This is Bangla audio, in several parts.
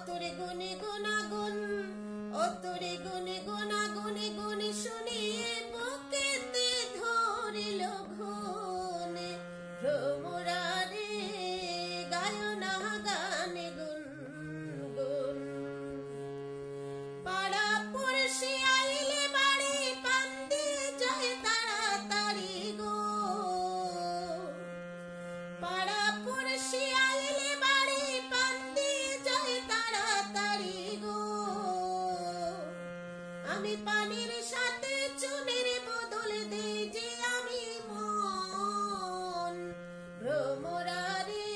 অতরে গুনে গুনাগুন, অতরে গুনে গুনাগুনে গুনে শুনিয়ে বুকেতে ধরিল ঘুনে। ভ্রমরারে গায়না গানে গুনগুন। পাড়া পড়শি আইলে বাড়ি পান দিয়ে যায় তাড়াতাড়ি গো। পাড়া পড়শি আইলে বাড়ি পান দিয়ে যায় তাড়াতাড়ি গো। আমি পানির সাথে চুনের বদল দেই যে আমি মন। ভ্রমরারে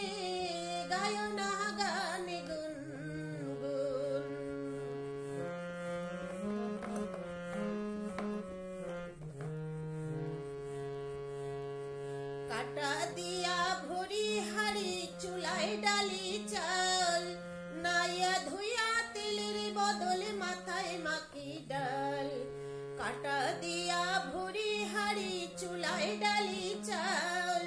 গায়না গানে গুনগুন। কাটা দিয়া ভরি হাড়ি চুলায় ডালি চাল। নাইয়া ধুইয়া তেলের বদলে মাথায় মাখি ডাল। কাটা দিয়া ভরি হাড়ি চুলায় ডালি চাল।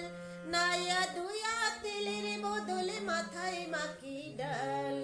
নাইয়া ধুইয়া তেলের বদলে মাথায় মাখি ডাল।